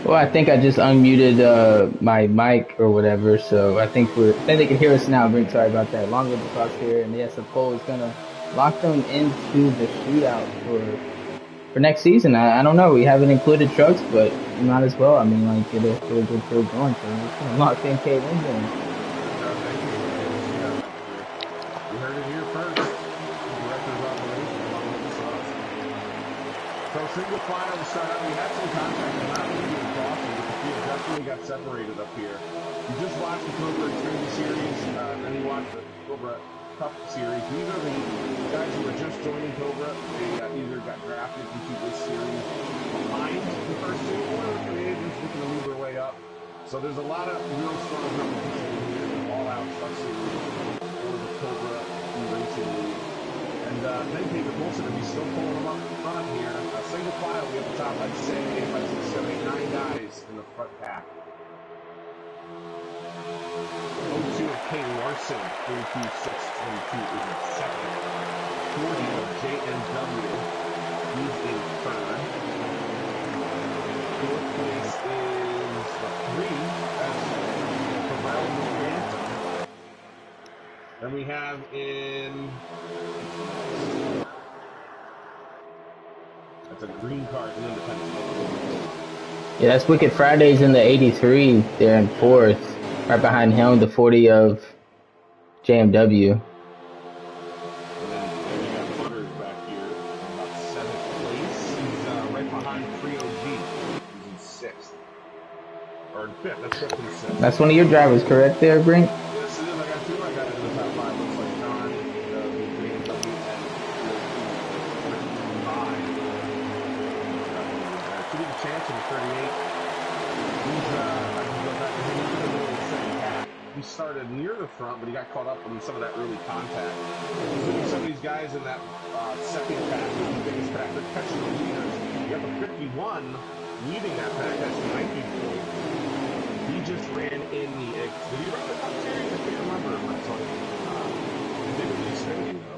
Well, I think I just unmuted my mic or whatever, so I think they can hear us now. Very sorry about that. Long with the cross here, and yes, the poll is gonna lock them into the shootout for next season. I don't know. We haven't included trucks, but might as well. I mean, like get a good field going. So we're just gonna lock in K wins in. You heard it here first. Director's operation along with the sauce. So single file start. We had some contact and not really in crossing, but the field definitely got separated up here. You just watched the Cobra Xfinity Series, then you watched the Cobra Cup Series. These are the guys who are just joining Cobra. They either got drafted into this series behind the first two, or they just looking to move their way up. So there's a lot of real strong competition in here. All-out truck series for the Cobra Racing League. And then David Wilson, if he's still pulling them up front here, single file, we have the top, I'd say, 5, 6, 7, 8, 9 guys in the front pack. 02 of K. Larson, 32, 6, 22 is in second. 40 of JNW, he's in third. Fourth place is the 3, that's Cobra Phantom. Then we have in... That's a green card in Independence. Yeah, that's Wicked Fridays in the 83. They're in fourth, right behind him, the 40 of JMW. And then we got Butters back here in about 7th place. He's right behind Creo G. He's in 6th. Or in 5th. That's 5th and 6th. That's one of your drivers, correct there, Brink? Yes, it is. I got 2. I got it in the top 5. Looks like John, the green W, and should be the chance in the 38. I can go back to him in the middle of the second half. He started near the front, but he got caught up in some of that early contact. Some of these guys in that second pack, the biggest pack, they're catching the leaders. You have a 51 leading that pack. That's 90 points. He just ran in the... Did he run the Cup Series? I can't remember. That's like... I think it was Xfinity, though.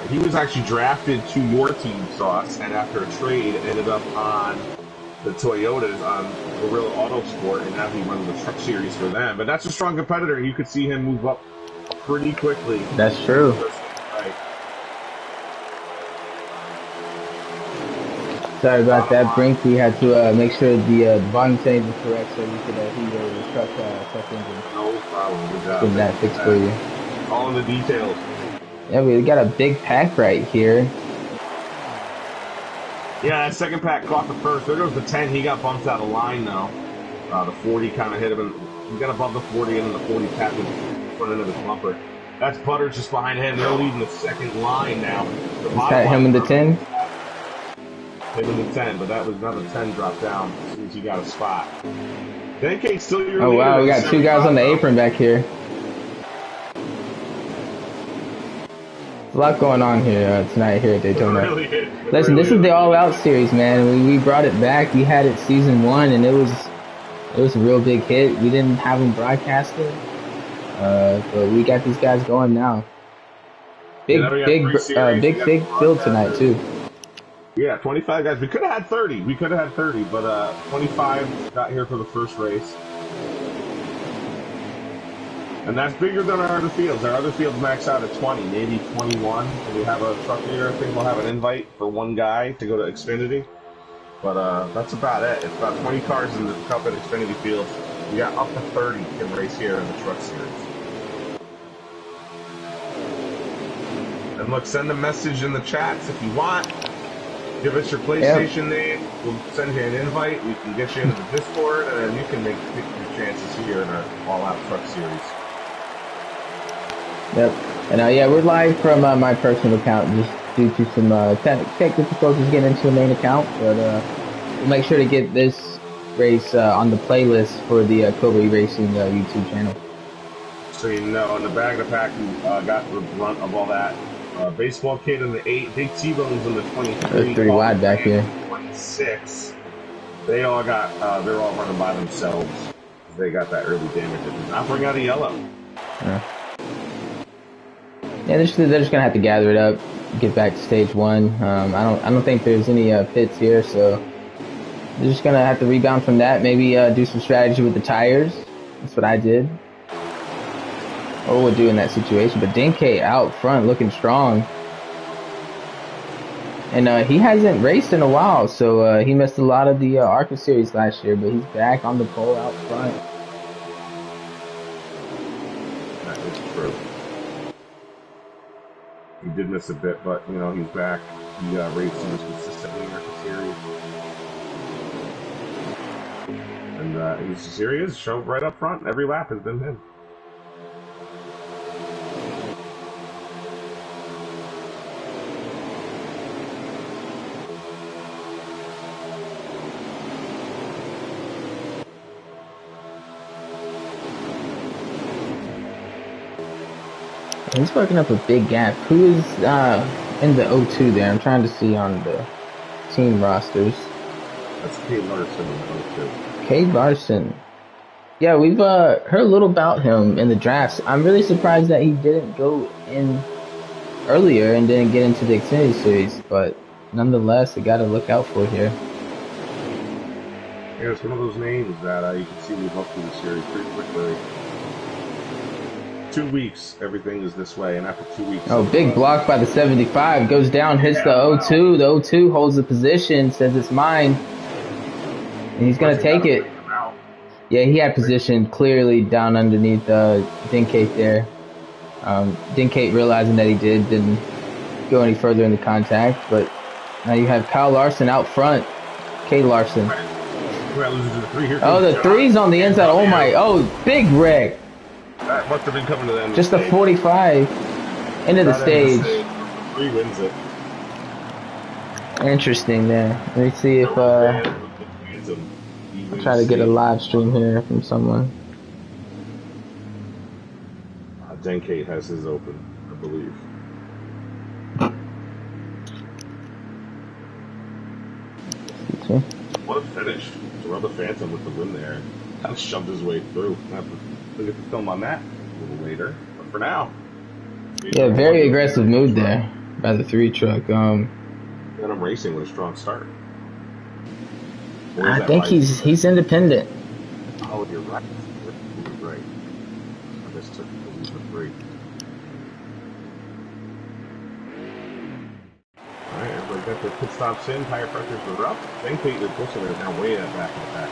He was actually drafted to your team, Sauce, and after a trade, ended up on the Toyotas on Gorilla Autosport, and now he runs the Truck Series for them. But that's a strong competitor, and you could see him move up pretty quickly. That's true. Right. Sorry about that, Brink. We had to make sure the volume change was correct so we could hear the truck engine. No problem. Good job. Getting that fixed for you. All in the details. Yeah, we got a big pack right here. Yeah, that second pack caught the first. There goes the 10. He got bumped out of line, though. The 40 kind of hit him. He got above the 40, and then the 40 tapped in front end of his bumper. That's Butters just behind him. They're leading the second line now. Got him in the 10? Him in the 10, but that was another 10 drop down as soon as he got a spot. Denkate's still your leader. Oh, wow. We got 2 guys on the apron back here. A lot going on here tonight here at Daytona. Listen, this is the all-out series, man. We brought it back. We had it season 1, and it was a real big hit. We didn't have them broadcasted, but we got these guys going now. Big field tonight too. Yeah, 25 guys. We could have had 30. But 25 got here for the first race. And that's bigger than our other fields. Our other fields max out at 20, maybe 21. And we have a truck leader. I think we'll have an invite for one guy to go to Xfinity. But that's about it. It's about 20 cars in the Cup and Xfinity fields. We got up to 30 can race here in the Truck Series. And look, send a message in the chats if you want. Give us your PlayStation name. We'll send you an invite. We can get you into the Discord, and then you can make your chances here in our all-out Truck Series. Yep. And yeah, we're live from my personal account just due to some technical difficulties getting into the main account. But we'll make sure to get this race on the playlist for the Cobra Racing YouTube channel. So you know, in the bag of the pack, who got the brunt of all that. Baseball Kid in the 8, Big T-Bones in the 23. 3 wide back here. 26. They all got, they're all running by themselves. They got that early damage. Not bring out a yellow. Yeah. Yeah, they're just gonna have to gather it up, get back to stage one. I don't think there's any pits here, so they're just gonna have to rebound from that. Maybe do some strategy with the tires. That's what I did, or would do in that situation. But Dinke out front, looking strong, and he hasn't raced in a while, so he missed a lot of the ARCA series last year. But he's back on the pole out front. That is true. He did miss a bit, but you know he's back. He raced most consistently in the series, and he's serious. Show right up front. Every lap has been him. He's working up a big gap. Who is in the O2 there? I'm trying to see on the team rosters. That's Kate Larson in the O2. Kate Larson. Yeah, we've heard a little about him in the drafts. I'm really surprised that he didn't go in earlier and didn't get into the Xfinity Series, but nonetheless, I got to look out for here. Yeah, it's one of those names that you can see move up through the series pretty quickly. 2 weeks, everything is this way, and after 2 weeks... Oh, big block by the 75. Goes down, hits the O2. Wow. The O2 holds the position, says it's mine. And he's going to take it. Yeah, he had position clearly down underneath Dinkate there. Dinkate realizing that he didn't go any further in the contact, but now you have Kyle Larson out front. Kate Larson. Oh, the three's on the inside. Oh, my. Oh, big wreck. That must have been coming to them. Just a 45 into the stage. 3 wins it. Interesting there. Let me see if I'll try to get a live stream here from someone. Dinkate has his open, I believe. What a finish. Rubber Phantom with the win there. Kind of shoved his way through. We'll get the film on that a little later. But for now. Yeah, very aggressive move there by the 3 truck. And I'm racing with a strong start. I think he's independent. Oh, you're right. You're right. I just took the break. Alright, everybody got their pit stops in. Tire pressures are up. Dinkate is pushing it now way at back in the back.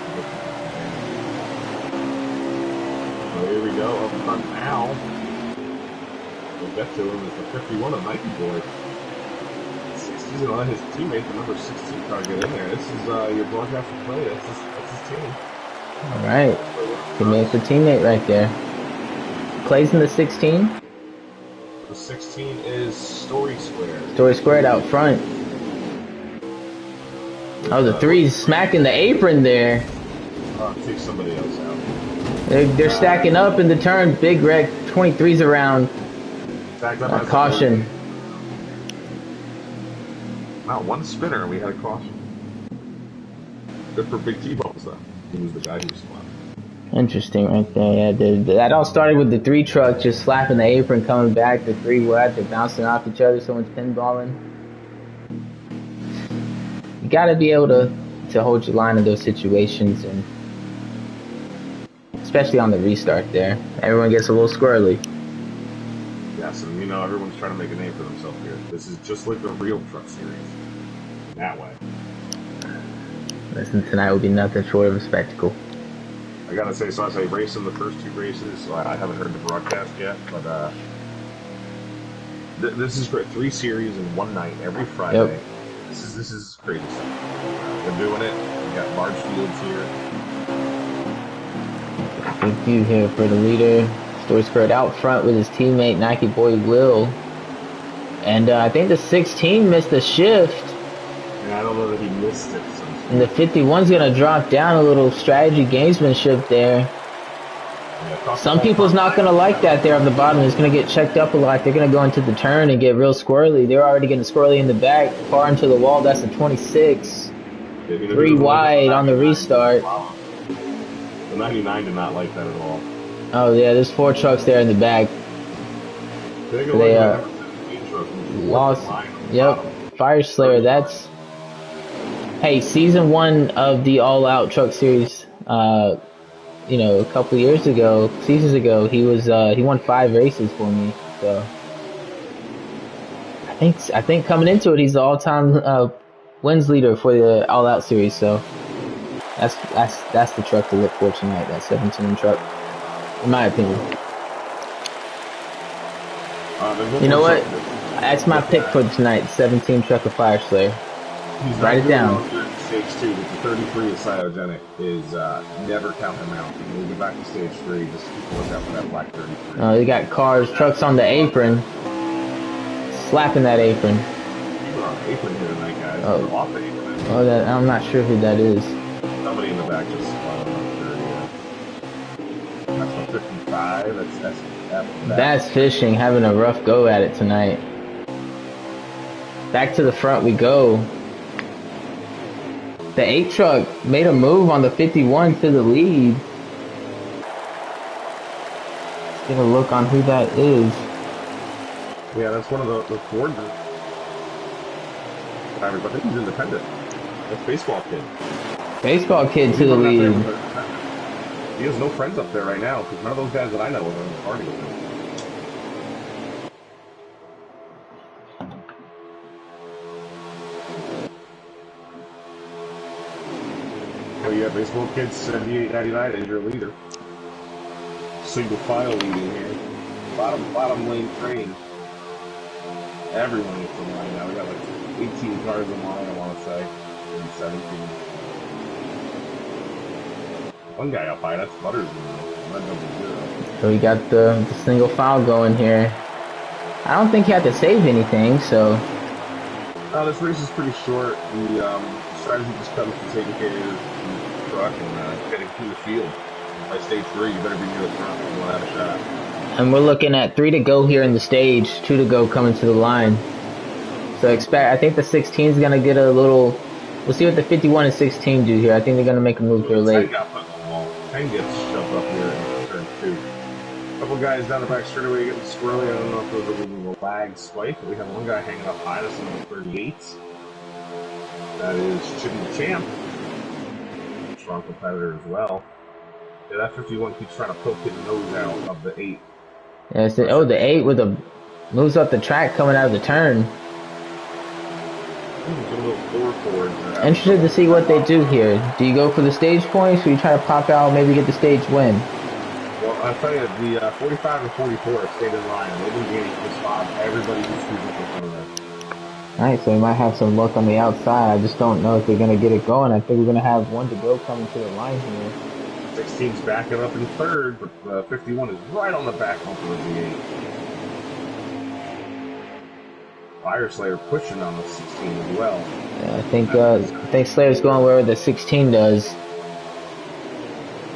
So here we go, up front now. We'll get to him as the 51 of Nike Boy. He's going to let his teammate, the number 16 car, get in there. This is your broadcast for play. That's his team. All right. Teammate's a teammate right there. Plays in the 16. The 16 is Story Squared. Story Squared out front. Oh, the 3's smacking the apron there. Take somebody else out. They're stacking up in the turn. Big wreck. 23's around. Caution. Wow, 1 spinner and we had a caution. Good for Big T-Bubbles though. He was the guy who slapped. Interesting right there. Yeah, that all started with the 3 truck just slapping the apron, coming back. The 3 wet. They're bouncing off each other. Someone's pinballing. You got to be able to hold your line in those situations, and especially on the restart there. Everyone gets a little squirrely. Yes, and you know, everyone's trying to make a name for themselves here. This is just like the real truck series. That way. Listen, tonight will be nothing short of a spectacle. I gotta say, so I say racing the first 2 races, so I haven't heard the broadcast yet, but this is great. 3 series in 1 night, every Friday. Yep. This is crazy stuff. They're doing it. We got large fields here. Big view here for the leader. Story Squared out front with his teammate Nike Boy Will. And I think the 16 missed the shift. Yeah, I don't know that he missed it. And the 51's going to drop down. A little strategy gamesmanship there. Yeah, some people's not going to like that there on the bottom. It's going to get checked up a lot. They're going to go into the turn and get real squirrely. They're already getting squirrely in the back. Far into the wall. That's a 26. 3 wide on the restart. Wow. The 99 did not like that at all. Oh, yeah. There's 4 trucks there in the back. Take a So look they at that number 17 truck. lost. Line on the Yep, bottom. Fire Slayer. That's hey, season 1 of the All Out Truck Series. You know, a couple years ago, seasons ago, he won 5 races for me. So I think coming into it, he's the all-time wins leader for the All Out Series. So that's the truck to look for tonight. That 17 truck, in my opinion. You know what? That's my pick for tonight. 17 truck of Fire Slayer. He's Write not it doing down. well here in stage 2, but the 33 is cytogenic. Is never count him out. When we get back to stage 3, just keep a lookout for that black 33. You got cars, trucks on the apron, slapping that apron. We're on the apron here tonight, guys. Oh. We're off the apron. Oh, I'm not sure who that is. Somebody in the back just spun him up there, yeah. That's the 55. That's fishing, having a rough go at it tonight. Back to the front we go. The 8 truck made a move on the 51 to the lead. Let's get a look on who that is. Yeah, that's one of the Ford drivers. I think he's independent. That's baseball kid. Baseball kid to the lead. He has no friends up there right now because none of those guys that I know are in the party with him. Oh yeah, baseball kid 78.99 is your leader. Single file leading here. Bottom lane train. Everyone is in line now. We got like 18 cars in line, I want to say. Maybe 17. One guy up high, that's Butters. So we got the single file going here. I don't think he had to save anything, so. This race is pretty short. The strategy just comes to taking care of the truck and getting through the field. By stage 3, you better be near the front if you want to have a shot. And we're looking at 3 to go here in the stage, 2 to go coming to the line. So I think the 16 is gonna get a little. We'll see what the 51 and 16 do here. I think they're gonna make a move here late. 10 got put in the wall. 10 gets shoved up here in turn 2. A couple guys down the back straightaway getting squirrely. I don't know if those are moving a lag spike, but we have one guy hanging up high. That's number 38. That is Chippy the Champ. Strong competitor as well. Yeah, that 51 keeps trying to poke his nose out of the 8. Yeah, the 8 with a moves up the track coming out of the turn. Interested to see what they do here. Do you go for the stage points, or you try to pop out, maybe get the stage win? Well, I'll tell you, the 45 and 44 stayed in line. They've been gaining this spot. Everybody who's choosing for some of them. Alright, so we might have some luck on the outside. I just don't know if they're going to get it going. I think we're going to have 1 to go coming to the line here. 16's backing up in 3rd, but 51 is right on the back bumper of the 8. Fire Slayer pushing on the 16 as well. Yeah, I think Slayer's going where the 16 does.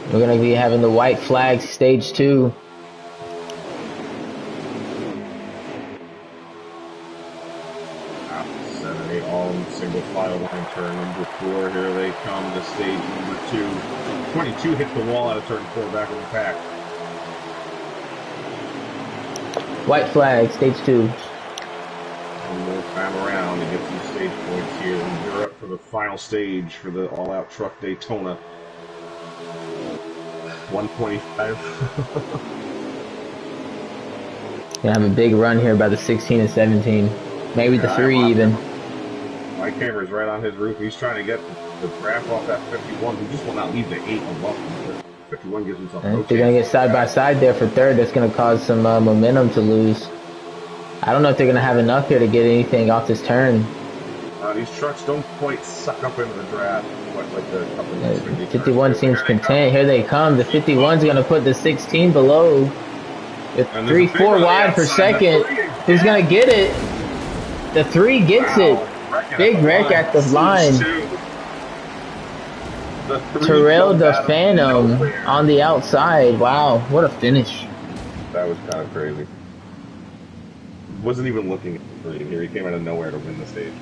We're going to be having the white flag stage 2. Seven, 8, all in single file line turn number 4. Here they come to stage number 2. 22 hits the wall out of turn 4 back in the pack. White flag, stage 2. One more time around to get some stage points here. And we're up for the final stage for the all-out truck Daytona. 125. Gonna have a big run here by the 16 and 17. Maybe the 3 even. My camera's right on his roof. He's trying to get the graph off that 51. He just will not leave the 8 above him. 51 gives himself no chance. They're gonna get side by side there for 3rd. That's gonna cause some momentum to lose. I don't know if they're gonna have enough here to get anything off this turn. These trucks don't quite suck up into the draft quite like the couple 51 seems content. Here they come. The 51's gonna put the 16 below. With 3-4 wide per second. Who's gonna get it? The 3 gets it. Big wreck at the line. Terrell the Phantom on the outside. Wow, what a finish. That was kind of crazy. Wasn't even looking at the 3 here. He came out of nowhere to win the stage.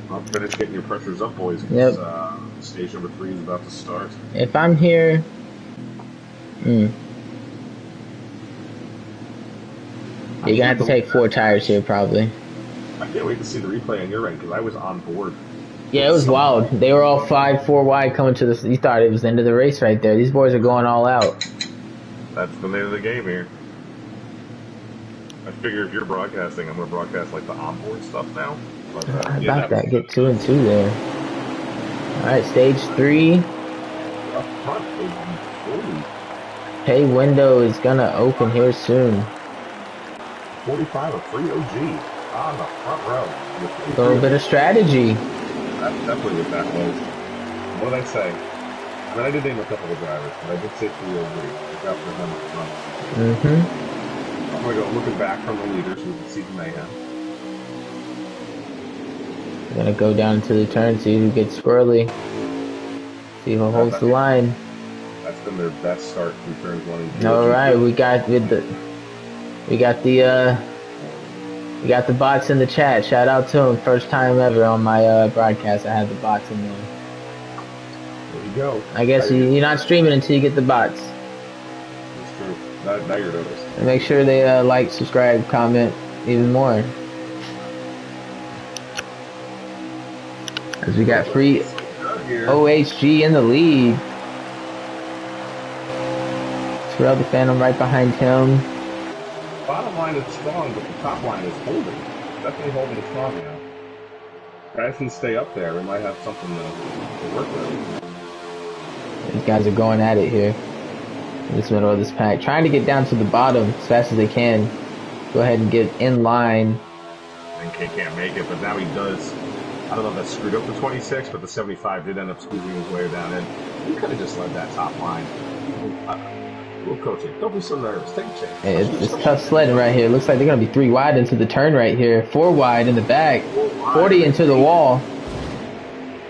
I'll finish getting your pressures up, boys. Yep. Stage number 3 is about to start. If I'm here, Mm. You're gonna have to take 4 tires here, probably. I can't wait to see the replay on your end because I was on board. Yeah, it was wild. They were all 5-4 wide coming to this. You thought it was the end of the race right there. These boys are going all out. That's the name of the game here. I figure if you're broadcasting, I'm going to broadcast like the onboard stuff now. But, about that, get 2 and 2 there. All right, stage 3. Up front, baby. Pay window is gonna open here soon. 45 of free OG on the front row. A little bit of strategy. That's definitely what that was. What did I say? I mean, I did name a couple of drivers, but I did say free OG. Look out for them up front. Mm-hmm. I'm going to go looking back from the leader so we can see the mayhem. Gonna go down into the turn, see who gets squirrely. See who holds the line. That's been their best start through turns 1 and 2. All right, we got the bots in the chat. Shout out to them. First time ever on my broadcast, I had the bots in there. There you go. I guess you're not streaming until you get the bots. That's true. Now you're noticed. And make sure they like, subscribe, comment even more. As we got free OHG in the lead. Terrell the Phantom right behind him. Bottom line is strong, but the top line is holding. Definitely holding it strong now. Guys can stay up there. We might have something to work with. These guys are going at it here. In this middle of this pack. Trying to get down to the bottom as fast as they can. Go ahead and get in line. And K can't make it, but now he does. I don't know if that screwed up the 26, but the 75 did end up squeezing his way down in. He could have just led that top line. We'll coach it. Don't be so nervous. Take a chance. Hey, it's tough sledding right here. Looks like they're going to be 3 wide into the turn right here. 4 wide in the back. 40 into the wall.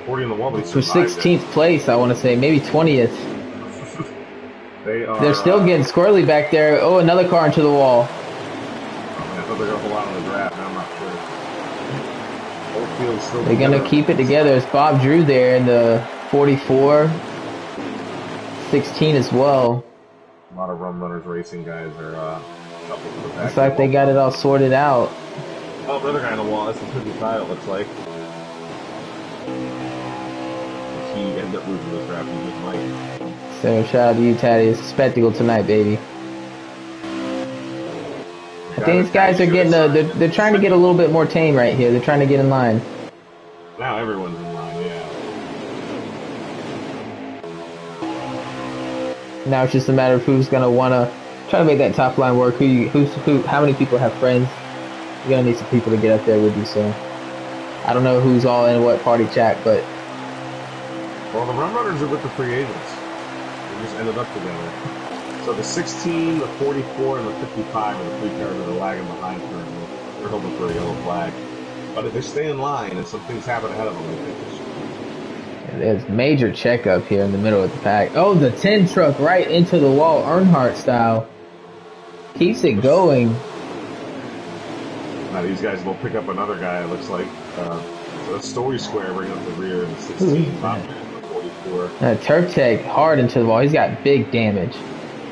40 in the wall, but for 16th place, I want to say. Maybe 20th. They're still getting squirrely back there. Oh, another car into the wall. I thought they were going to hold out on the draft. I'm not sure. They're going to keep it together. It's Bob Drew there in the 44. 16 as well. A lot of Rum Runners racing guys are up to the back. Looks like they got it all sorted out. Oh, the other guy on the wall. That's the 55, it looks like. If he ended up losing this draft, he just might. So shout out to you, Taddy. It's a spectacle tonight, baby. I think these guys are getting they're trying to get a little bit more tame right here. They're trying to get in line. Now everyone's in line, yeah. Now it's just a matter of who's gonna wanna try to make that top line work. How many people have friends? You're gonna need some people to get up there with you. So I don't know who's all in what party chat, but well, the Rum Runners are with the free agents. They just ended up together. So the 16, the 44, and the 55 are the 3 cars that are lagging behind currently. They're hoping for a yellow flag. But if they stay in line and some things happen ahead of them, I think they should. There's major checkup here in the middle of the pack. Oh, the 10 truck right into the wall, Earnhardt style. Keeps it going. Now these guys will pick up another guy, it looks like. So the Story Square bringing up the rear in the 16, Bob the 44. Turf Tech hard into the wall. He's got big damage.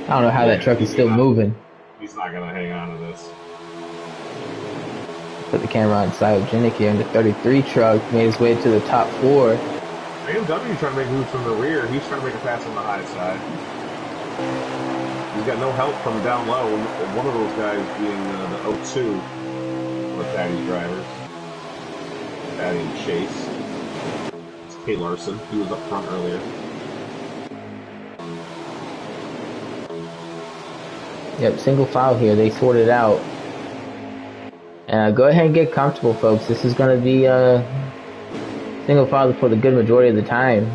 I don't know how that truck is still moving. He's not going to hang on to this. Put the camera on Cyogenic here in the 33 truck. Made his way to the top 4. BMW trying to make moves from the rear. He's trying to make a pass on the high side. He's got no help from down low. One of those guys being the 02 with Daddy's drivers. Daddy and Chase. It's Kay Larson. He was up front earlier. Yep, single file here. They sorted out. And go ahead and get comfortable, folks. This is going to be single file for the good majority of the time.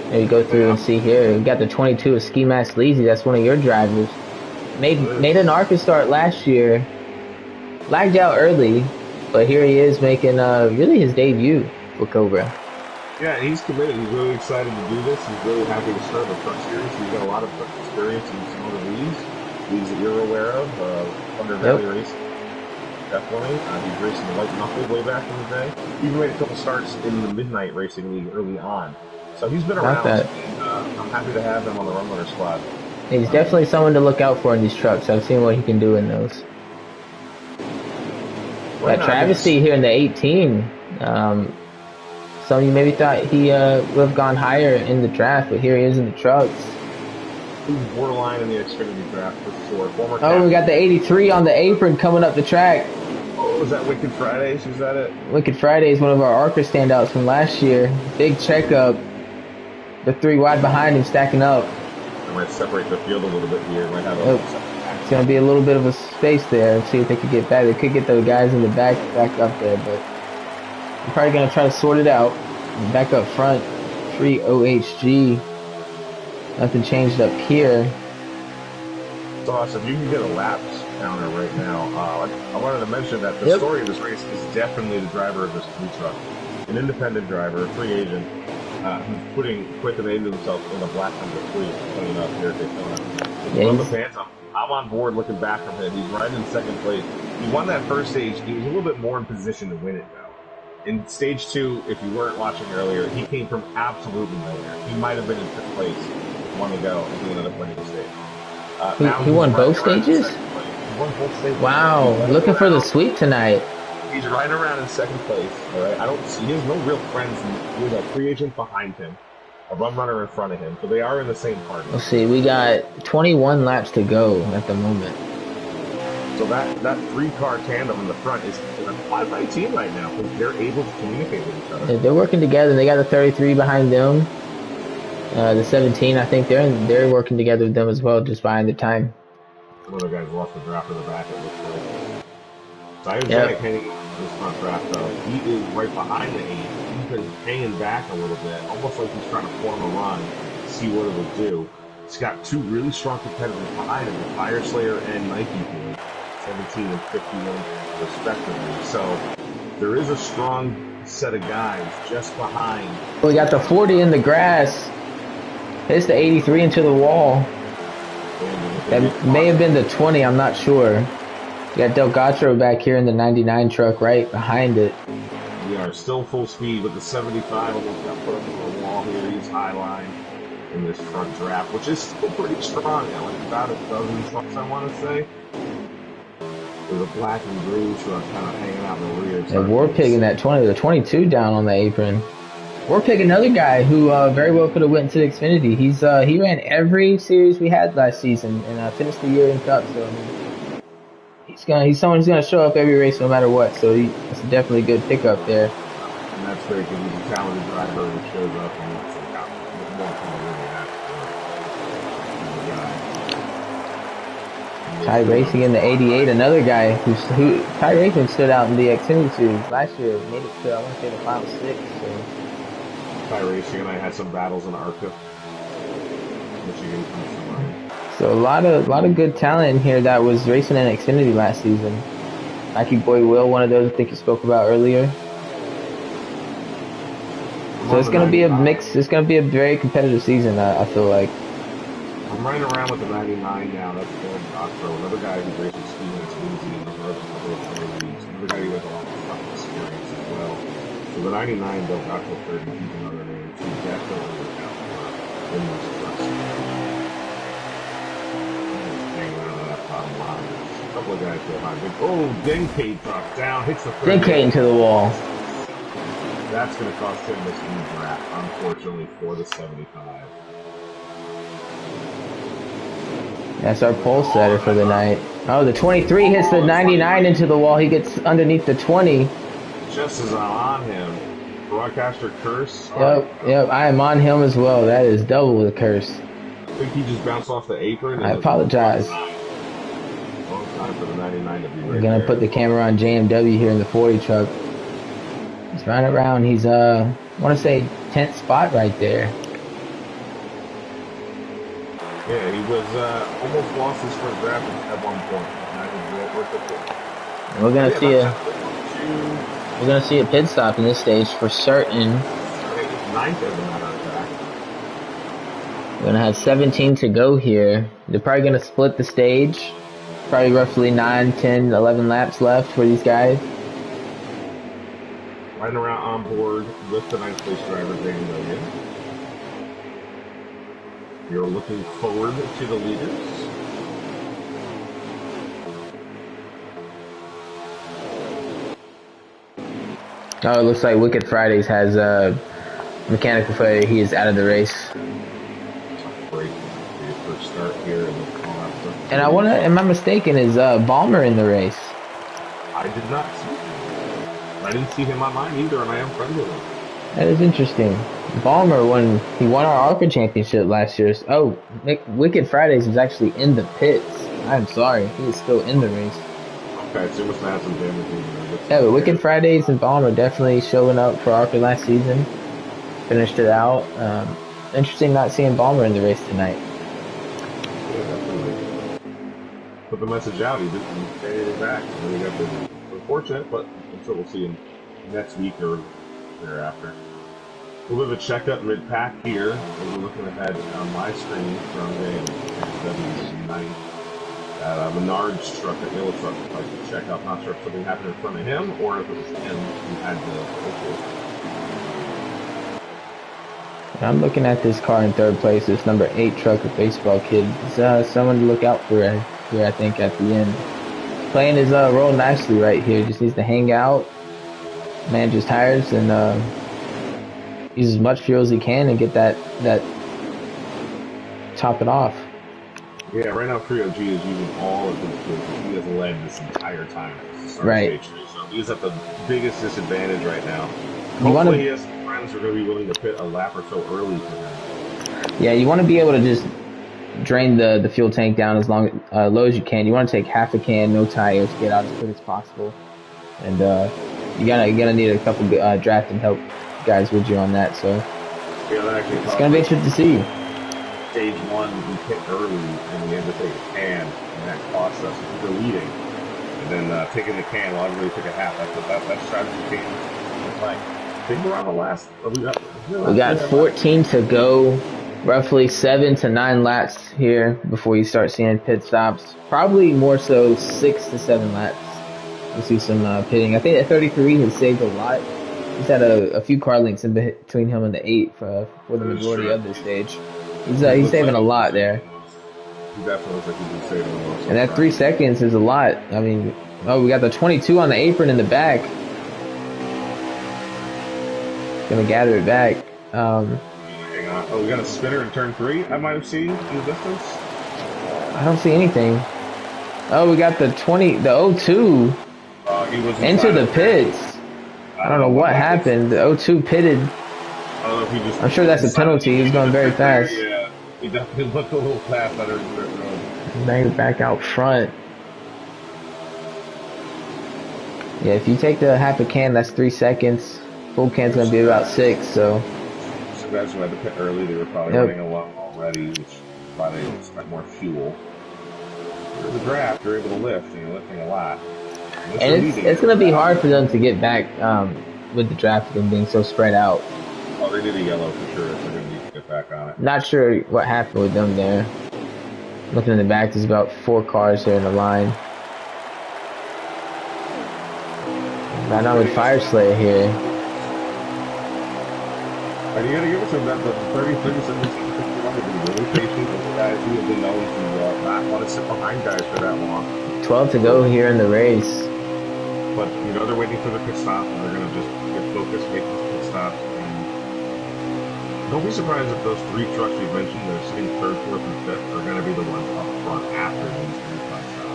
There you go through and see here. We got the 22 of Ski Mask Sleazy. That's one of your drivers. Made an ARCA start last year. Lagged out early, but here he is making really his debut for Cobra. Yeah, he's committed. He's really excited to do this. He's really happy to start the truck series. He's got a lot of truck experience in some other leagues that you're aware of. Thunder Valley Racing. Definitely. He's racing the White Knuckle way back in the day. He even made a couple starts in the Midnight Racing League early on. So he's been around, and I'm happy to have him on the Rum Runner squad. He's definitely someone to look out for in these trucks. I've seen what he can do in those. Got Travesty here in the 18. Some of you maybe thought he would have gone higher in the draft, but here he is in the trucks. He's borderline in the Xfinity draft for sure. Oh, captain. We got the 83 on the apron coming up the track. Oh, was that Wicked Fridays? Was that it? Wicked Fridays, one of our ARCA standouts from last year. Big checkup. The 3 wide behind him stacking up. I might separate the field a little bit here. Might have it's going to be a little bit of a space there. See if they could get back. They could get the guys in the back up there, but I'm probably going to try to sort it out. Back up front, free OHG. Nothing changed up here. So awesome. You can get a laps counter right now. I wanted to mention that the story of this race is definitely the driver of this food truck. An independent driver, a free agent, who's putting the name to himself in the black number 3 coming up here at Daytona. From the fans, I'm on board looking back from him. He's riding in second place. He won that first stage. He was a little bit more in position to win it, though. In stage 2, if you weren't watching earlier, he came from absolutely nowhere. He might have been in 5th place with 1 to go, and he ended up winning the stage. He won both stages? He won both stages. Wow, looking for the sweep tonight. He's riding around in 2nd place. All right, he has no real friends. There's a free agent behind him, a run runner in front of him, so they are in the same party. Let's see, we got 21 laps to go at the moment. So that 3-car tandem in the front is a 5-by team right now because they're able to communicate with each other. They're working together. They got the 33 behind them. The 17, I think they're working together with them as well, just buying the time. One of the guys lost the draft in the back. It looks like. Zion Jack hanging this front draft though. He is right behind the 8. He's been hanging back a little bit, almost like he's trying to form a run, see what it will do. He's got 2 really strong competitors behind him, the Fire Slayer and Nike team, 17 and 51 respectively. So there is a strong set of guys just behind. We got the 40 in the grass. Hits the 83 into the wall. That may have been the 20, I'm not sure. You got Delgado back here in the 99 truck right behind it. We are still full speed with the 75. Almost got put up on the wall here. He's high line in this front draft, which is still pretty strong. Like about a dozen trucks, I want to say. There's a black and blue truck kind of hanging out in the rear. Yeah, Warpig in that 20, the 22 down on the apron. Warpig, another guy who very well could have went to Xfinity. He ran every series we had last season and finished the year in Cup. So I mean, he's someone who's gonna show up every race no matter what. So it's definitely a good pickup there. And that's great because he's a talented driver who shows up and it's more fun than that. Ty Racing in the 88, another guy who Ty Racing stood out in the Xfinity series last year, made it to I want to say the final 6. So. Ty Racing and I had some battles in ARCA. Michigan comes to mind. So a lot of good talent in here that was racing in Xfinity last season. Nike Boy Will, one of those I think you spoke about earlier. So it's gonna be a mix. It's gonna be a very competitive season. I feel like. I'm riding around with the 99 now. That's Dylan Costro, another guy who's racing Stevens, Lindsay, and a couple of other leagues. Another guy who has a lot of stuff experience as well. So the 99 Del Gato 30, he's another name. So definitely look out for in those trucks. Hanging around on that bottom line. A couple of guys behind me. Oh, Dinkade drops down, hits the 30. Dinkade into the wall. That's going to cost him this new draft, unfortunately, for the 75. That's our pole setter for the night. Oh, the 23 hits the 99 into the wall. He gets underneath the 20. Just as I'm on him, broadcaster curse. Yep, I am on him as well. That is double the curse. I think he just bounced off the apron. I apologize. Long time for the 99 to be right. We're gonna put the camera on JMW here in the 40 truck. He's running around. He's I want to say 10th spot right there. Yeah, he was almost lost his first draft at one point. And I think worth it. We're gonna see we're gonna see a pit stop in this stage for certain. Ninth as a matter of fact. We're gonna have 17 to go here. They're probably gonna split the stage. Probably roughly 9, 10, 11 laps left for these guys. Riding around on board with the 9th place driver, Brandon Milligan. You're looking forward to the leaders. Oh, it looks like Wicked Fridays has mechanical failure. He is out of the race. Break your first start here. And I want to, am I mistaken, is Balmer in the race? I did not see him. I didn't see him on mine either, and I am friends with him. That is interesting. Balmer, he won our ARCA championship last year. Oh, Wicked Fridays is actually in the pits. I'm sorry, he is still in the race. Okay, so he must have had some damage. Yeah, but Wicked Fridays and Balmer definitely showing up for ARCA last season. Finished it out. Interesting not seeing Balmer in the race tonight. Yeah, definitely. Put the message out. He didn't say anything back. And we got the unfortunate, but I'm sure we'll see him next week or thereafter. A little bit of a checkup mid-pack here. We're looking ahead on my screen from W9. Menard's truck, that yellow truck, would like to check out. Not sure if something happened in front of him or if it was him who had the. I'm looking at this car in third place. This number 8 truck of baseball kid. It's someone to look out for here, I think, at the end. Playing his role nicely right here. Just needs to hang out, manage his tires, and use as much fuel as he can and get that top it off. Yeah, right now Trio G is using all of his fuel. He has led this entire time. Right. So he's at the biggest disadvantage right now. Hopefully he has some friends who are going to be willing to pit a lap or so early for him. Yeah, you want to be able to just drain the fuel tank down as low as you can. You want to take half a can, no tires, get out as quick as possible. And you're gonna need a couple draft and help guys with you on that. So yeah, it's gonna be interesting to see. Stage 1, we pit early and we had to take a can, and that cost us. We were leading, and then taking the can, well, everybody took a half. That strategy changed. Like, I think we're on the last. We got 14 to go. Roughly 7 to 9 laps here before you start seeing pit stops. Probably more so 6 to 7 laps. We'll see some pitting. I think at 33 has saved a lot. He's had a few car links in between him and the 8 for the majority of this stage. He's saving a lot there. He definitely looks like he's been saving the most. And that 3 seconds is a lot. I mean, we got the 22 on the apron in the back. Gonna gather it back. Hang on. Oh, we got a spinner in turn 3. I might have seen in the distance. I don't see anything. Oh, we got the 02 He was into the pits. I don't know what happened. The 02 pitted. I don't know if he just. I'm sure that's a penalty. He's going very fast. Yeah, he definitely looked a little fast out of the road. Now you're back out front. Yeah, if you take the half a can, that's 3 seconds. Full can's gonna be about 6. So guys who had to pit early, they were probably running a lot already, which is why they spent more fuel. For the draft, you're able to lift, and you're lifting a lot. And it's going to be hard for them to get back with the draft and being so spread out. Oh, they did a yellow for sure, so they're going to need to get back on it. Not sure what happened with them there. Looking in the back, there's about 4 cars here in the line. Right now with Fire Slayer here. And you got to give it to them that the 30, 37, 51 have been really patient with guys who have been known to not want to sit behind guys for that long. 12 to go here in the race. But, they're waiting for the pit stop, and they're going to just get focused, make this pit stop. And don't be surprised if those 3 trucks we mentioned, they're sitting 3rd, 4th, and 5th, are going to be the ones up front after these 3 pit stops.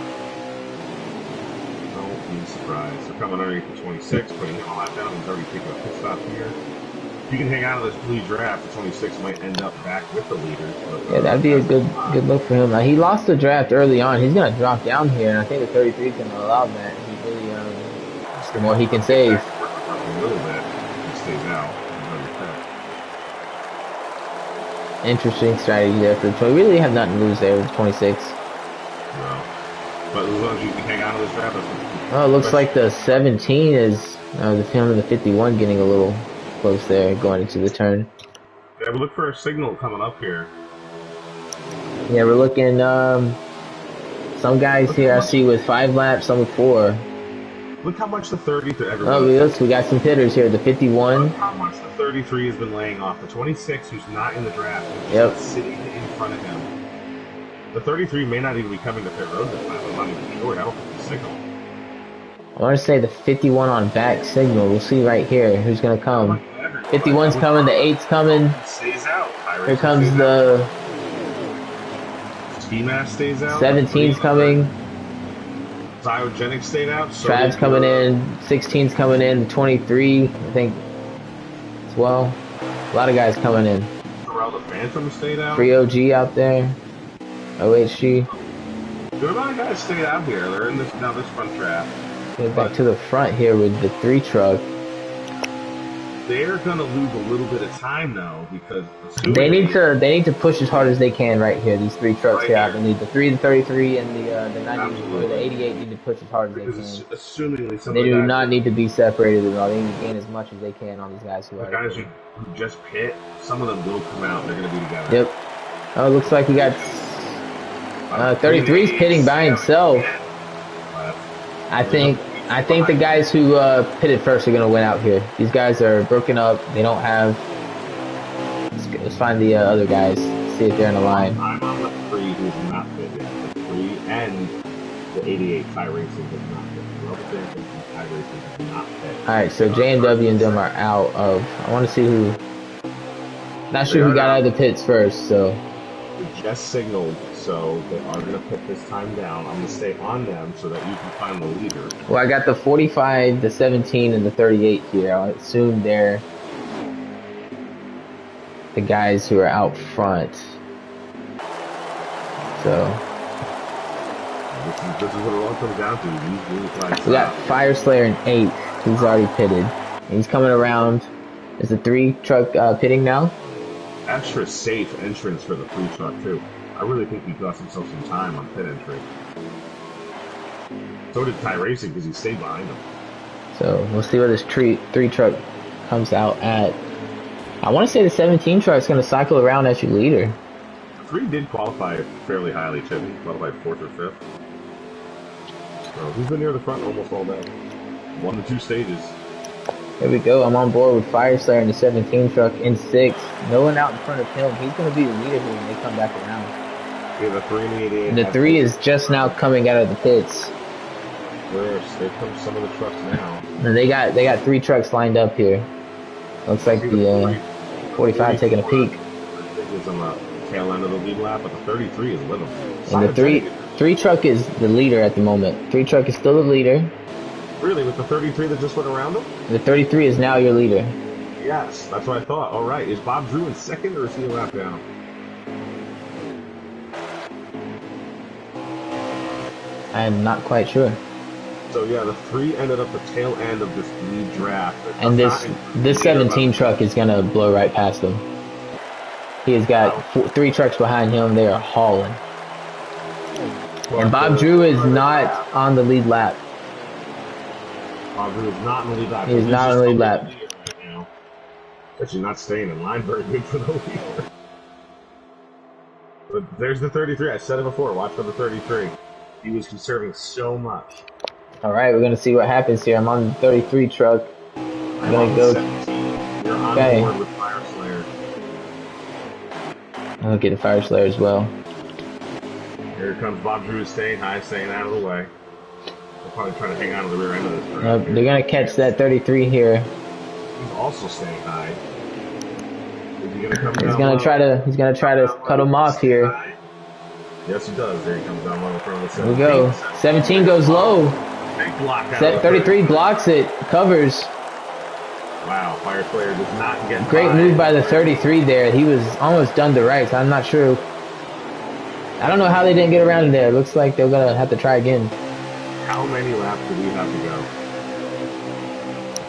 Don't be surprised. They're coming underneath the 26, putting him a lap down. He's already taking a pit stop here. If you can hang on to this lead draft, the 26 might end up back with the leaders. But, yeah, that'd be a good look for him. Now, he lost the draft early on. He's going to drop down here, and I think the 33 is going to allow that. He really, the more he can save. A little bit. He stays out. Interesting strategy there for the 20. We really have nothing to lose there with 26. No. But as long as you can hang on to this draft, oh, it looks like the 17 is the film of the 51 getting a little close there going into the turn. Yeah, we look for a signal coming up here. Yeah, we're looking some guys here I see with 5 laps, some with 4. Look how much the 30 to everyone. Oh, we got some hitters here. The 51. Look how much the 33 has been laying off. The 26, who's not in the draft, is sitting in front of him. The 33 may not even be coming to pit road this time. I'm not even sure. I don't think the signal. I want to say the 51 on back signal. We'll see right here who's going to come. 51's coming, the 8's coming. Stays out. Here comes the T-Mass stays out. 17's coming. Zyogenic stayed out. So Trav's coming in. 16's coming in. 23, I think, as well. A lot of guys coming in. Terrell the Phantom stayed out. Free OG out there. OHG. Good amount of guys stayed out here. They're in this front trap. Get back to the front here with the 3 truck. They're gonna lose a little bit of time though because they need to push as hard as they can right here. These 3 trucks here. They need the 3, the 33, and the 90 or the 88 need to push as hard as they can. Assumingly, they do not need to be separated at all. They need to gain as much as they can on these guys who are. The guys who just pit, some of them will come out. They're gonna be together. Yep. Oh, it looks like we got 33's pitting by himself. I think the guys who pitted first are going to win out here. These guys are broken up. They don't have... Let's find the other guys. See if they're in a line. I'm on the 3 who's not fit yet. The 3 and the 88 Thai Racing is not fit. The Thai Racing is not fit. Alright, so J&W and them are out of... I want to see who... Not sure who got out of the pits first, so... We just signaled, so they are going to put this time down. I'm going to stay on them so that you can find the leader. Well, I got the 45, the 17, and the 38 here. I assume they're the guys who are out front. So... This is what it all comes down to. We got Fire Slayer in 8, who's already pitted. And he's coming around. Is the 3 truck pitting now? Extra safe entrance for the 3 truck too. I really think he cost himself some time on pit entry. So did Thai Racing because he stayed behind him. So we'll see where this 3 truck comes out at. I want to say the 17 truck is going to cycle around as your leader. The 3 did qualify fairly highly, Chip. He qualified 4th or 5th. So he's been near the front almost all day. 1 to 2 stages. Here we go. I'm on board with Fire Slayer in the 17 truck in 6. No one out in front of him. He's going to be the leader here when they come back around. Yeah, the 3 and the 88. And the 3 is just now coming out of the pits. There comes some of the trucks now. And they got 3 trucks lined up here. Looks like the 45 taking a peek. Is on the tail end of the lead lap, but the 33 is with him. And the 3 truck is the leader at the moment. 3 truck is still the leader. Really, with the 33 that just went around him? The 33 is now your leader. Yes, that's what I thought. All right, is Bob Drew in 2nd or is he a lap down? I'm not quite sure. So yeah, the 3 ended up the tail end of this lead draft. And this 17 truck is gonna blow right past him. He has got 3 trucks behind him. They are hauling. And Bob Drew is not on the lead lap. Bob Drew is not in the lead lap. He is not on the lead lap. Actually, not staying in line very good for the leader. But there's the 33. I said it before. Watch for the 33. He was conserving so much. All right, we're gonna see what happens here. I'm on the 33 truck. I'm gonna go. 17. You're on board with Fire Slayer. I'll get a Fire Slayer as well. Here comes Bob Drew staying high, staying out of the way. They're probably trying to hang on to the rear end of this. They're gonna catch that 33 here. He's also staying high. Is he gonna come down? He's gonna try to cut him off here. Yes, he does. There he comes down low in front of the 17. Here we go. 17 goes low. Big block out. 33 blocks it, covers. Wow, Fire Slayer does not get. Great move by the 33 there. He was almost done to rights. I'm not sure. I don't know how they didn't get around there. Looks like they're gonna have to try again. How many laps do we have to go?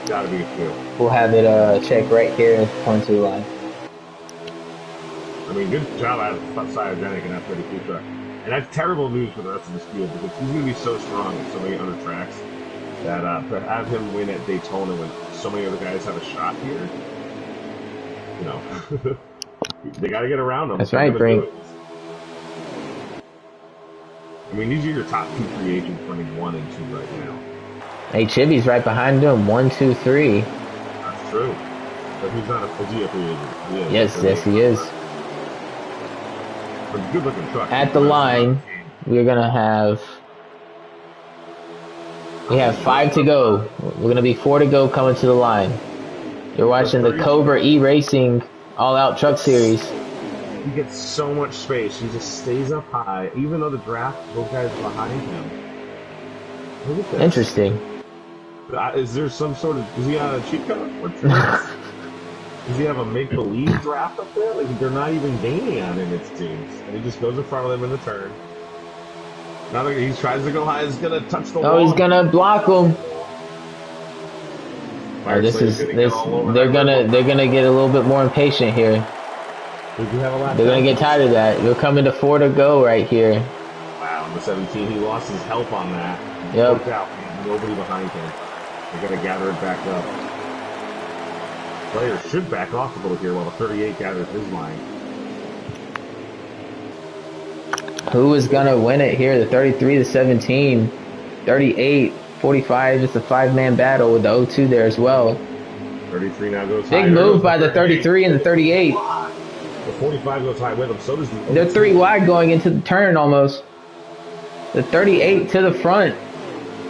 Gotta be a few. We'll have it check right here, point to the line. I mean, good job out of Cyogenic and that 32 truck. And that's terrible news for the rest of this field because he's going to be so strong in so many other tracks that to have him win at Daytona when so many other guys have a shot here, you know, they got to get around him. That's right, Brink. I mean, these are your top 2 free agents running 1 and 2 right now. Hey, Chibi's right behind him. 1, 2, 3. That's true. But he's not a free agent. Yes, he is. It's a good looking truck. At the line, we're gonna have. We have 5 to go. We're gonna be 4 to go coming to the line. You're watching the Cobra E Racing All Out Truck Series. He gets so much space. He just stays up high, even though the draft, those guys behind him. Look at this. Interesting. Is there some sort of? Is he on a cheat code? What's this? Does he have a make-believe draft up there? Like they're not even gaining on him, it seems. And he just goes in front of them in the turn. Now that he tries to go high, he's gonna touch the wall. Oh, he's gonna block him. Oh, this is this. They're gonna get a little bit more impatient here. They're gonna get tired of that. We're coming to 4 to go right here. Wow, the 17, he lost his help on that. Yep. Out, nobody behind him. They're gonna gather it back up. Players should back off a little here while the 38 gathers his line. Who is gonna win it here? The 33, the 17, 38, 45. It's a 5-man battle with the 02 there as well. 33 now goes high. Big move by the 33 and the 38. The 45 goes high with him. So does the 02. They're 3 wide going into the turn almost. The 38 to the front.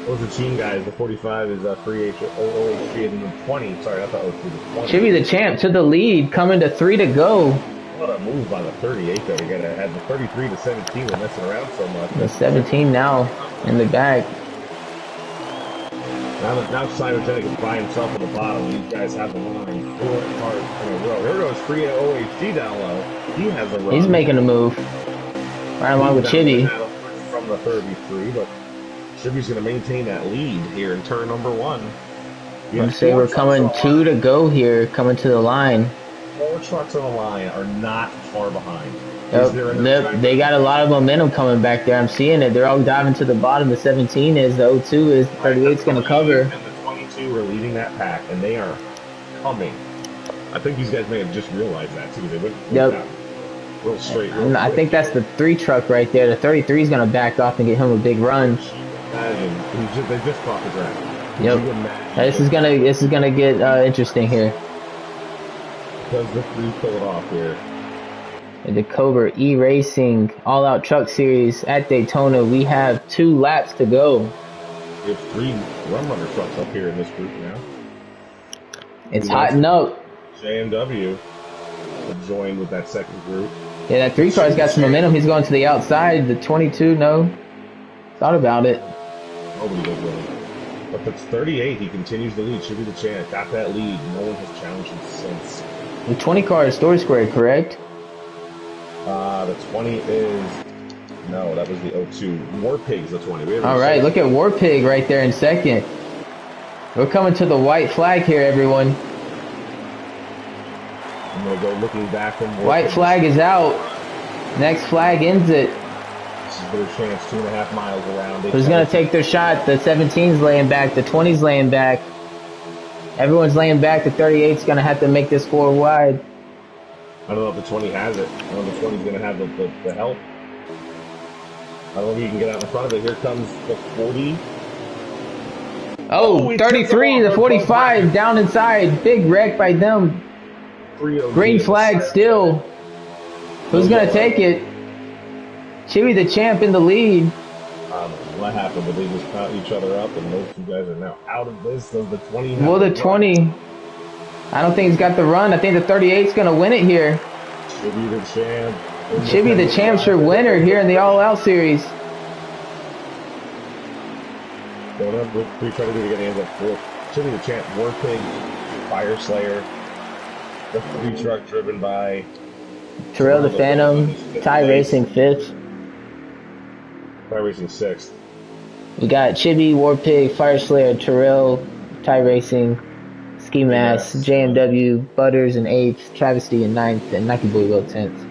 Those are team guys. The 45 is free OHG, and the 20. Sorry, I thought it was the 20. Chibby the champ to the lead, coming to 3 to go. What a move by the 38 though. You gotta have the 33 to 17. They're messing around so much. The 17 now in the back. Now Simon Tennant can find himself in the bottom. These guys have the line 4 cars in a row. There goes free OHG down low. He has a run. He's making a move. Right along with Chibby. From the 33, but Chibby's going to maintain that lead here in turn number 1. Let's say we're coming 2 to go here, coming to the line. 4 trucks on the line are not far behind. Yep. They got a lot of momentum coming back there. I'm seeing it. They're all diving to the bottom. The 17 is, the 02 is, the 38's going to cover. And the 22 are leading that pack, and they are coming. I think these guys may have just realized that, too. They went real straight. I think that's the 3 truck right there. The 33 is going to back off and get him a big run. Imagine. They just caught the draft. Yep. This is gonna get interesting here. Does the 3 pull it off here? The Cobra E Racing All Out Truck Series at Daytona. We have 2 laps to go. We have 3 run runner trucks up here in this group now. It's hotting up. JMW have joined with that second group. Yeah, that 3 car's got some momentum. He's going to the outside. The 22, no. Thought about it. Nobody goes with him. But the 38, he continues to lead. Should be the chance. Got that lead. No one has challenged him since. The 20 car is story squared, correct? The 20 is... No, that was the 02. Warpig's the 20. All right, look at Warpig right there in second. We're coming to the white flag here, everyone. I'm going to go looking back from Warpig. White flag is out. Next flag ends it. This is their chance, 2.5 miles around. Who's going to take their shot? The 17's laying back. The 20's laying back. Everyone's laying back. The 38's going to have to make this 4 wide. I don't know if the 20 has it. I don't know if the 20's going to have the help. I don't know if he can get out in front of it. Here comes the 40. Oh, 33, the 45 down inside. Big wreck by them. Green flag still. Who's going to take it? Chibby the champ in the lead. What happened? But they just caught each other up, and those 2 guys are now out of this. Does the 20 have the 20. I don't think he's got the run. I think the 38's going to win it here. Chibby the champ. Chibby the champ's your winner here in the All Out Series. Going up with 3 trying to get hands up 4. Chibby the champ, Warpig, Fire Slayer. The 3 truck driven by Terrell the Phantom, Ty Racing 5th. Ty Racing 6th. We got Chibby, Warpig, Fire Slayer, Terrell, Ty Racing, Ski Mask, JMW, Butters in 8th, Travesty in 9th, and Nike Boy Will 10th.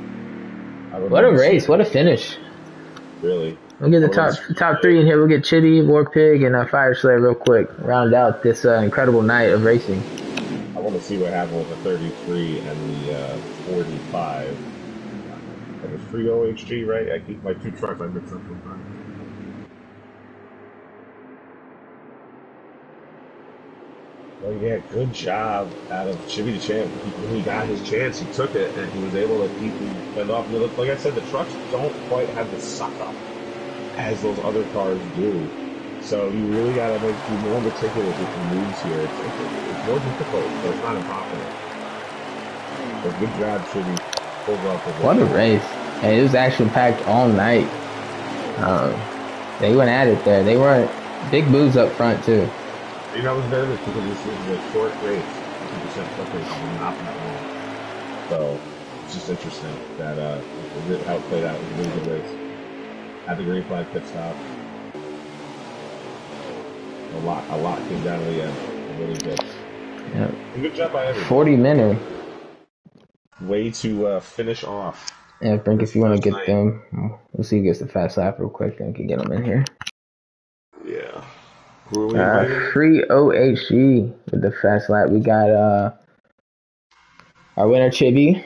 What a race, what a finish. Really? We'll get the top 3 in here. We'll get Chibby, Warpig, and Fire Slayer real quick. Round out this incredible night of racing. I want to see what happened with the 33 and the 45. That was free OHG, right? I keep my 2 trucks I mix up sometimes. Well, yeah, good job out of Chevy the Champ. When he got his chance, he took it, and he was able to keep him fend off. Like I said, the trucks don't quite have the suck up as those other cars do. So you really got to be more meticulous with your moves here. It's more difficult, but it's not impossible. But good job, Chevy. Pulls off the What a victory. race! And it was action packed all night. They went at it there. They weren't big moves up front too. You know, I was nervous because this is a short race. 50% truck races are not that long. So it's just interesting that how it played out. It was a really good race. Had the green flag pit stop. A lot came down to the end. It really did. Yeah. And good job by everybody. 40-minute. Way to finish off. Yeah, Brink, if you want to get night. them, we'll see who gets the fast lap real quick and can get them in here. Yeah. Who are we inviting? Free OHG with the fast lap. We got our winner Chibi,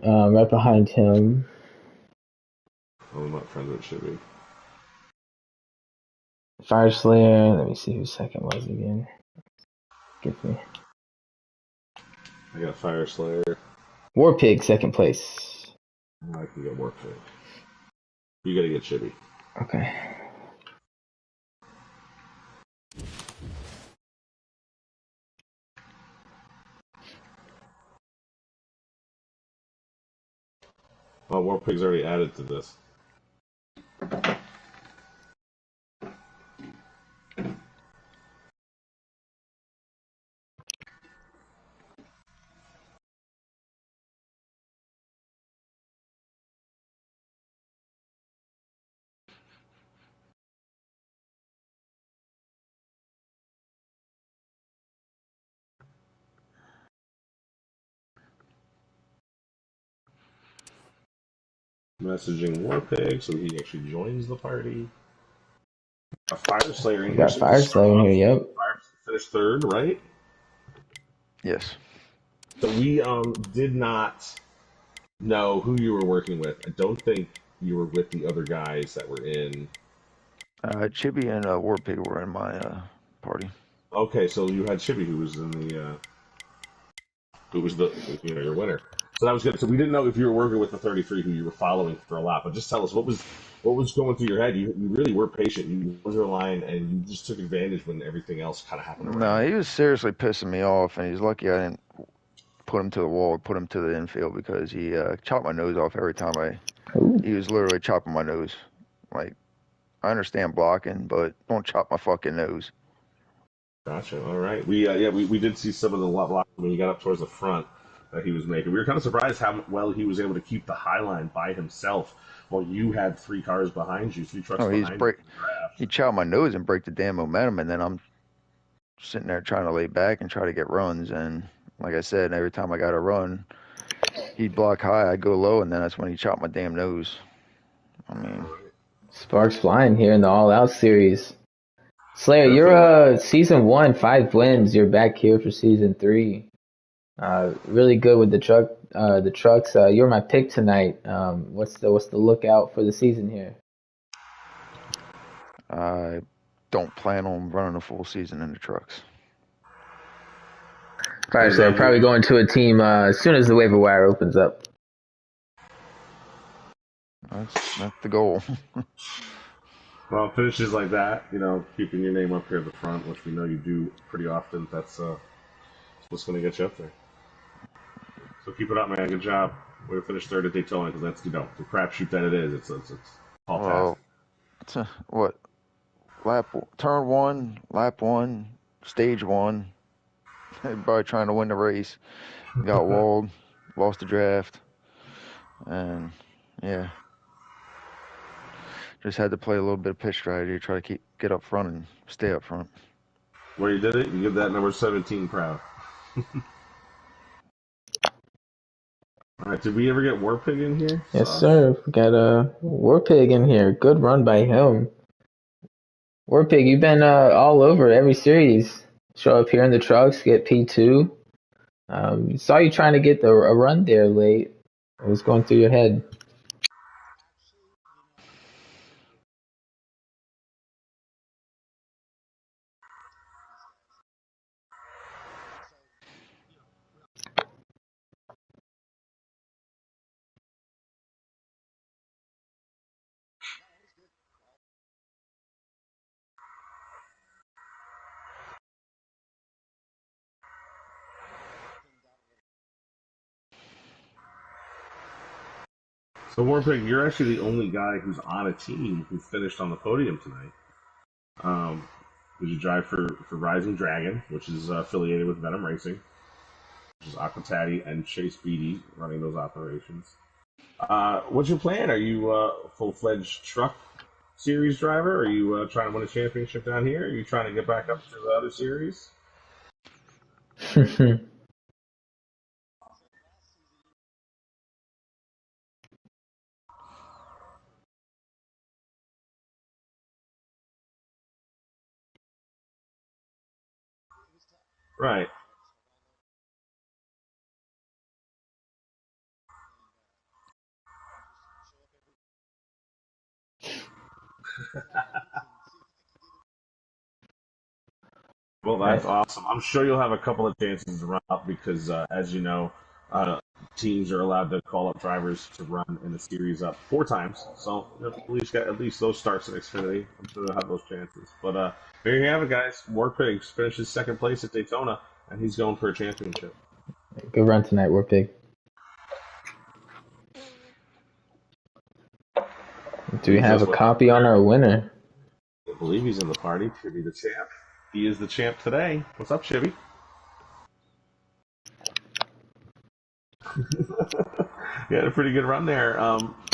right behind him. Oh, I'm not friends with Chibi. Fire Slayer. Let me see who second was again. Get me. I got Fire Slayer. War Pig second place. I can get War Pig. You gotta get Chibi. Okay. Oh, War Pig's already added to this. Messaging War Pig so he actually joins the party. A Fire Slayer in We here, got so Fire just start Slayer in off. here. Yep. Fire finished third, right? Yes. So we did not know who you were working with. I don't think you were with the other guys that were in. Chibi and Warpig were in my party. Okay, so you had Chibi, who was in who was the your winner. So that was good. So we didn't know if you were working with the 33 who you were following for a lot. But just tell us what was going through your head. You really were patient. You held your line and you just took advantage when everything else kind of happened around No, he you. was seriously pissing me off, and he's lucky I didn't put him to the wall, put him to the infield, because he chopped my nose off every time Ooh. he was literally chopping my nose. Like, I understand blocking, but don't chop my fucking nose. Gotcha. All right. We did see some of the lot when he got up towards the front that he was making. We were kind of surprised how well he was able to keep the high line by himself while you had three cars behind you, three trucks No, behind you in the he draft. chopped my nose and break the damn momentum, and then I'm sitting there trying to lay back and try to get runs, and like I said, every time I got a run, he'd block high, I'd go low, and then that's when he chopped my damn nose. I mean, Sparks flying here in the All Out series. Slayer, Definitely. you're season 1, 5 wins. You're back here for season 3. Really good with the trucks. You're my pick tonight. What's the lookout for the season here? I don't plan on running a full season in the trucks. Fire Slayer probably going to a team as soon as the waiver wire opens up. That's the goal. Well, finishes like that, keeping your name up here at the front, which we know you do pretty often. That's what's going to get you up there. So keep it up, man. Good job. We're finished third at Daytona because that's the crapshoot that it is. It's all task. Well, what turn one, lap one, stage one. Everybody trying to win the race. Got walled, lost the draft, and yeah, just had to play a little bit of pitch strategy to try to get up front and stay up front. Where you did it, you give that number 17 proud. All right, did we ever get Warpig in here? Yes, sir. We got a Warpig in here. Good run by him. Warpig, you've been all over every series. Show up here in the trucks, get P2. Saw you trying to get a run there late. What was going through your head? So Warpig, you're actually the only guy who's on a team who finished on the podium tonight. Because you drive for Rising Dragon, which is affiliated with Venom Racing, which is Aquatati and Chase Beatty running those operations. What's your plan? Are you a full-fledged truck series driver? Are you trying to win a championship down here? Are you trying to get back up to the other series? Right. Well, that's Right. awesome. I'm sure you'll have a couple of chances to run up because, as you know, uh, teams are allowed to call up drivers to run in the series up 4 times. So you'll at least get at least those starts in Xfinity. I'm sure they'll have those chances. But there you have it, guys. Warpig finishes second place at Daytona, and he's going for a championship. Good run tonight, Warpig. Do we Leaves have us a with copy on our winner? I believe he's in the party. Chivy the champ. He is the champ today. What's up, Chivy? You had a pretty good run there.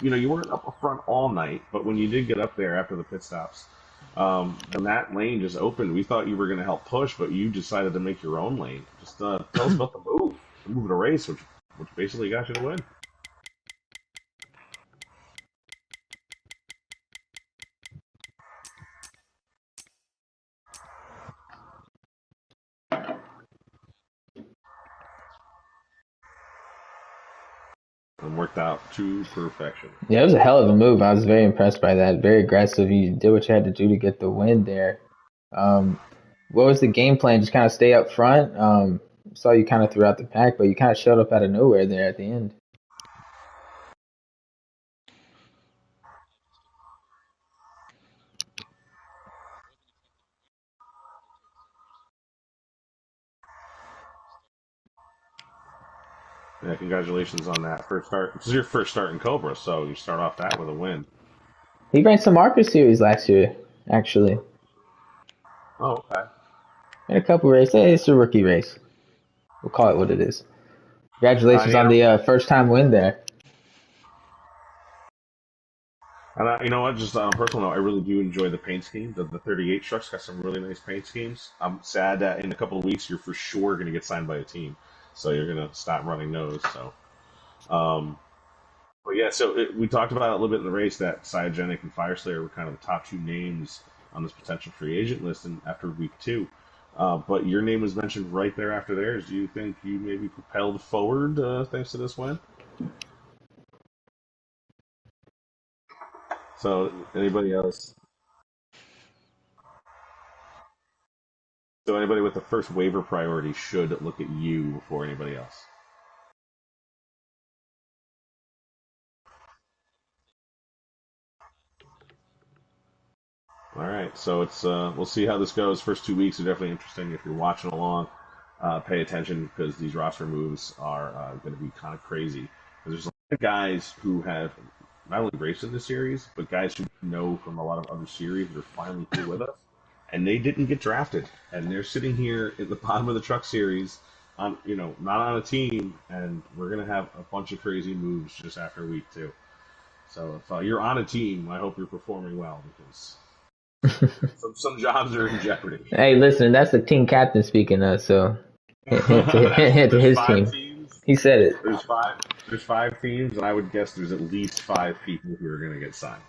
You weren't up front all night, but when you did get up there after the pit stops, when that lane just opened, we thought you were going to help push, but you decided to make your own lane. Just tell us about the move of the race, which basically got you to win. And worked out to perfection. Yeah, it was a hell of a move. I was very impressed by that. Very aggressive. You did what you had to do to get the win there. Um, what was the game plan? Just kind of stay up front. Saw you kind of throughout the pack, but you kind of showed up out of nowhere there at the end. Yeah, congratulations on that first start. This is your first start in Cobra, so you start off that with a win. He ran some Marker Series last year, actually. Oh, okay. In a couple races. Hey, it's a rookie race. We'll call it what it is. Congratulations You on know, the first time win there. and you know what? Just on a personal note, I really do enjoy the paint scheme. The 38 trucks got some really nice paint schemes. I'm sad that in a couple of weeks you're for sure going to get signed by a team, so you're going to stop running those. Um, but yeah, we talked about it a little bit in the race that Cyogenic and Fireslayer were kind of the top two names on this potential free agent list, and after week two. But your name was mentioned right there after theirs. Do you think you maybe propelled forward thanks to this win? So anybody else? So anybody with the first waiver priority should look at you before anybody else. All right, so it's we'll see how this goes. First 2 weeks are definitely interesting. If you're watching along, pay attention because these roster moves are going to be kind of crazy. Because there's a lot of guys who have not only raced in this series, but guys who know from a lot of other series that are finally here with us, and they didn't get drafted, and they're sitting here at the bottom of the Truck Series, on not on a team, and we're going to have a bunch of crazy moves just after week two. So if you're on a team, I hope you're performing well because some jobs are in jeopardy. Hey, listen, that's the team captain speaking, so hint to There's his five team. teams. He said it. There's five. There's five teams, and I would guess there's at least five people who are going to get signed.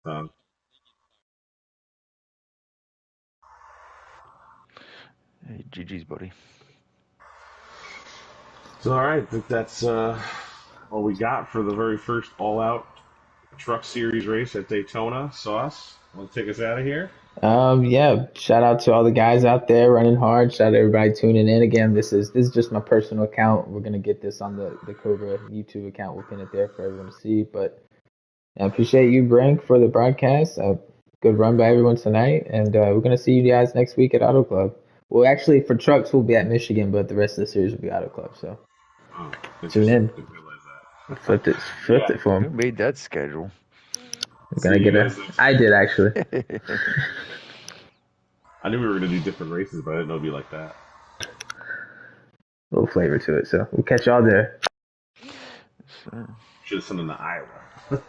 Um, Hey, GG's, buddy. so all right, I think that's all we got for the very first all-out Truck Series race at Daytona. Sauce, want to take us out of here? Yeah, shout out to all the guys out there running hard. Shout out to everybody tuning in. Again, this is just my personal account. We're gonna get this on the Cobra YouTube account. We'll pin it there for everyone to see. But I appreciate you, Brink, for the broadcast. Good run by everyone tonight, and we're gonna see you guys next week at Auto Club. Well, actually, for trucks, we'll be at Michigan, but the rest of the series will be Auto Club. So Oh, tune interesting. in. Didn't realize that. Flipped Yeah. it for Who him. made that schedule? We're See gonna you get guys a. next I week. did actually. I knew we were gonna do different races, but I didn't know it'd be like that. A little flavor to it. So we'll catch y'all there. Sure. Should have sent them to Iowa.